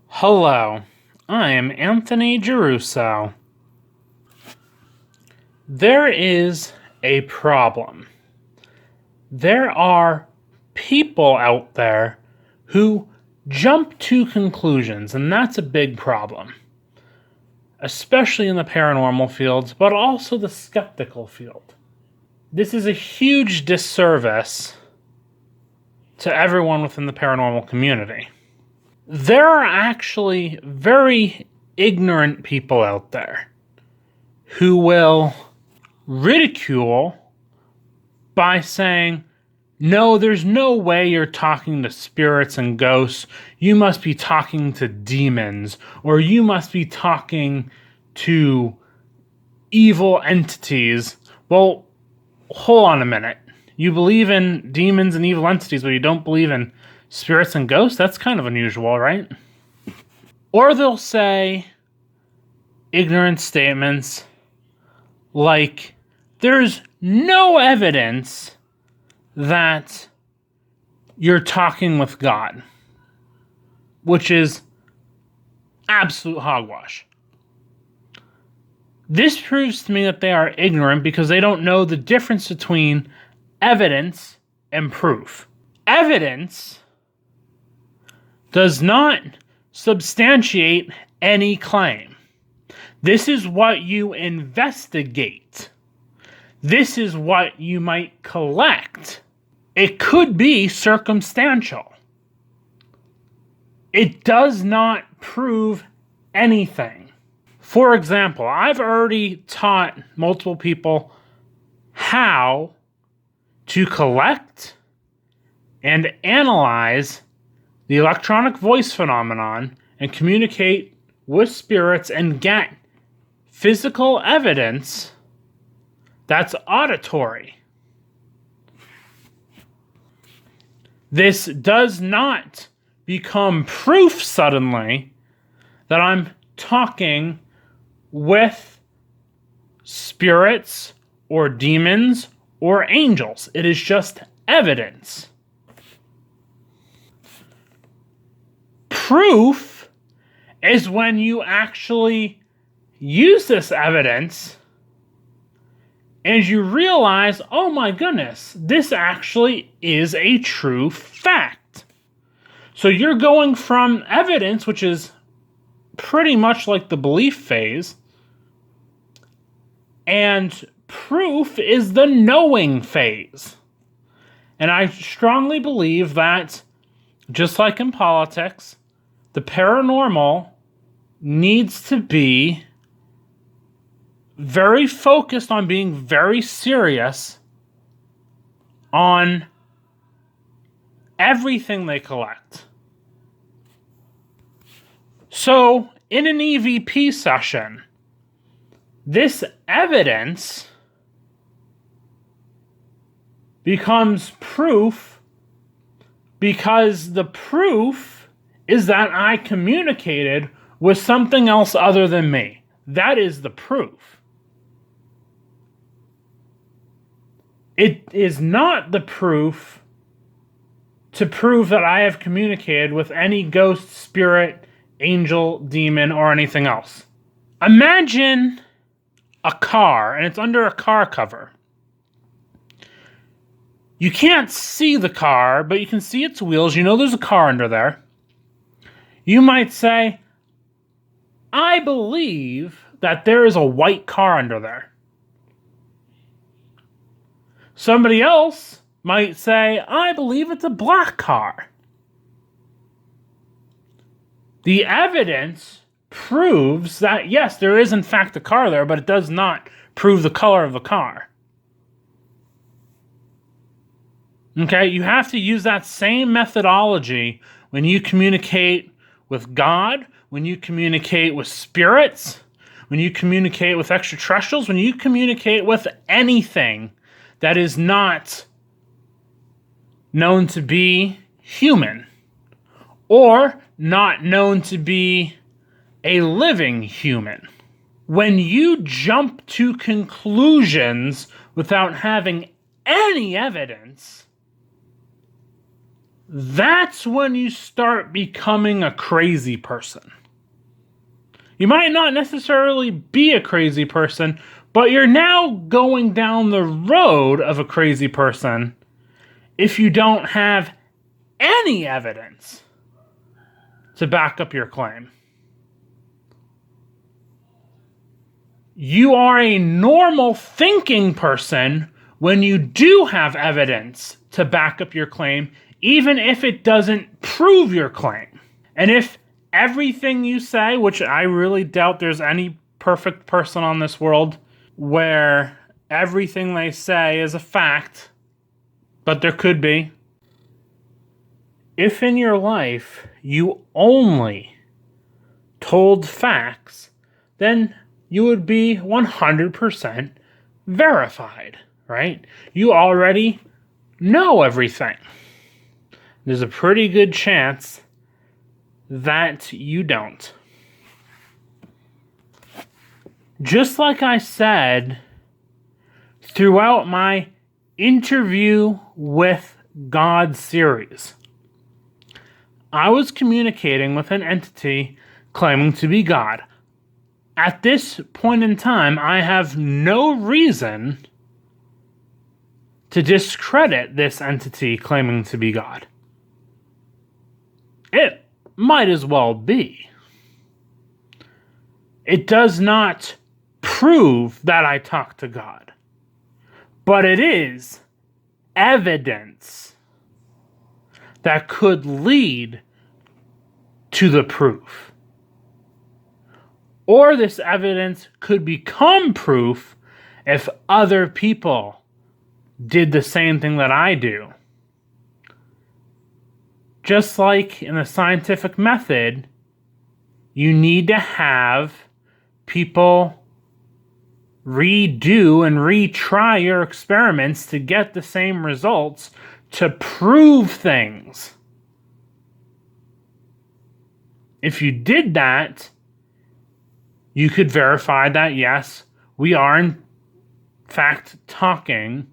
Hello, I am Anthony Giarrusso. There is a problem. There are people out there who jump to conclusions, and that's a big problem. Especially in the paranormal fields, but also the skeptical field. This is a huge disservice to everyone within the paranormal community. There are actually very ignorant people out there who will ridicule by saying, no, there's no way you're talking to spirits and ghosts. You must be talking to demons, or you must be talking to evil entities. Well, hold on a minute. You believe in demons and evil entities, but you don't believe in spirits and ghosts? That's kind of unusual, right? Or they'll say ignorant statements like, there's no evidence that you're talking with God, which is absolute hogwash. This proves to me that they are ignorant because they don't know the difference between evidence and proof. Evidence does not substantiate any claim. This is what you investigate. This is what you might collect. It could be circumstantial. It does not prove anything. For example, I've already taught multiple people how to collect and analyze the electronic voice phenomenon and communicate with spirits and get physical evidence that's auditory. This does not become proof suddenly that I'm talking with spirits or demons or angels. It is just evidence. Proof is when you actually use this evidence and you realize, oh my goodness, this actually is a true fact. So you're going from evidence, which is pretty much like the belief phase, and proof is the knowing phase. And I strongly believe that, just like in politics, the paranormal needs to be very focused on being very serious on everything they collect. So, in an EVP session, this evidence becomes proof because the proof is that I communicated with something else other than me. That is the proof. It is not the proof to prove that I have communicated with any ghost, spirit, angel, demon, or anything else. Imagine a car, and it's under a car cover. You can't see the car, but you can see its wheels. You know there's a car under there. You might say, I believe that there is a white car under there. Somebody else might say, I believe it's a black car. The evidence proves that, yes, there is in fact a car there, but it does not prove the color of the car. Okay, you have to use that same methodology when you communicate with God, when you communicate with spirits, when you communicate with extraterrestrials, when you communicate with anything that is not known to be human or not known to be a living human. When you jump to conclusions without having any evidence, that's when you start becoming a crazy person. You might not necessarily be a crazy person, but you're now going down the road of a crazy person if you don't have any evidence to back up your claim. You are a normal thinking person when you do have evidence to back up your claim, even if it doesn't prove your claim. And if everything you say, which I really doubt there's any perfect person on this world where everything they say is a fact, but there could be. If in your life you only told facts, then you would be 100% verified, right? You already know everything. There's a pretty good chance that you don't. Just like I said throughout my interview with God series, I was communicating with an entity claiming to be God. At this point in time, I have no reason to discredit this entity claiming to be God. It might as well be. It does not prove that I talk to God, but it is evidence that could lead to the proof. Or this evidence could become proof if other people did the same thing that I do. Just like in the scientific method, you need to have people redo and retry your experiments to get the same results to prove things. If you did that, you could verify that, yes, we are in fact talking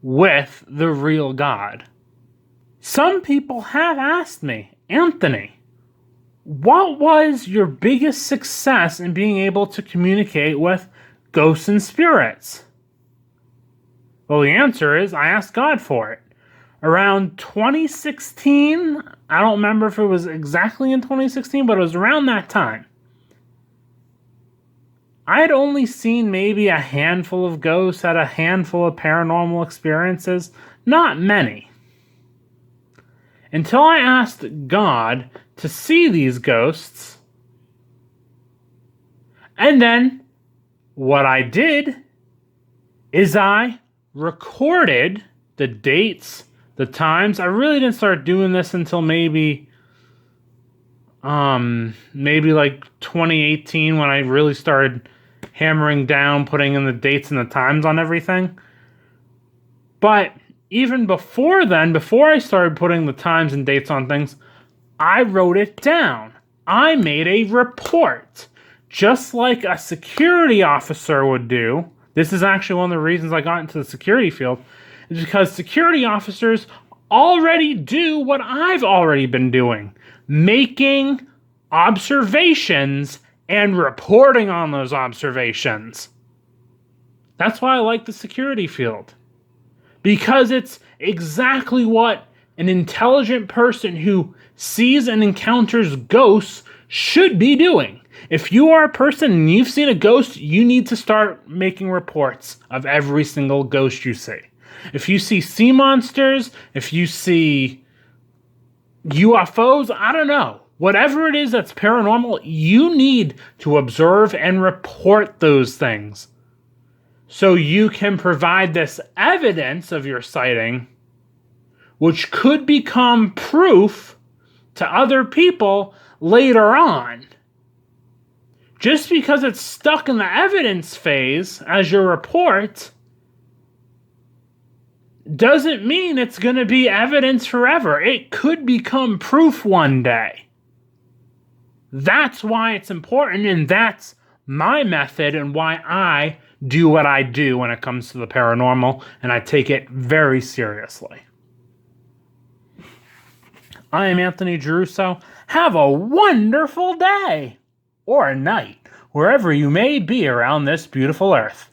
with the real God. Some people have asked me, Anthony, what was your biggest success in being able to communicate with ghosts and spirits? Well, the answer is I asked God for it. Around 2016, I don't remember if it was exactly in 2016, but it was around that time. I had only seen maybe a handful of ghosts, had a handful of paranormal experiences, not many. Until I asked God to see these ghosts. And then what I did is I recorded the dates, the times. I really didn't start doing this until maybe like 2018 when I really started hammering down, putting in the dates and the times on everything. But even before then, before I started putting the times and dates on things, I wrote it down. I made a report, just like a security officer would do. This is actually one of the reasons I got into the security field, is because security officers already do what I've already been doing, making observations and reporting on those observations. That's why I like the security field. Because it's exactly what an intelligent person who sees and encounters ghosts should be doing. If you are a person and you've seen a ghost, you need to start making reports of every single ghost you see. If you see sea monsters, if you see UFOs, I don't know. Whatever it is that's paranormal, you need to observe and report those things. So you can provide this evidence of your sighting, which could become proof to other people later on. Just because it's stuck in the evidence phase as your report doesn't mean it's going to be evidence forever. It could become proof one day. That's why it's important, and that's my method and why I do what I do when it comes to the paranormal, and I take it very seriously. I am Anthony Giarrusso. Have a wonderful day or a night, wherever you may be around this beautiful earth.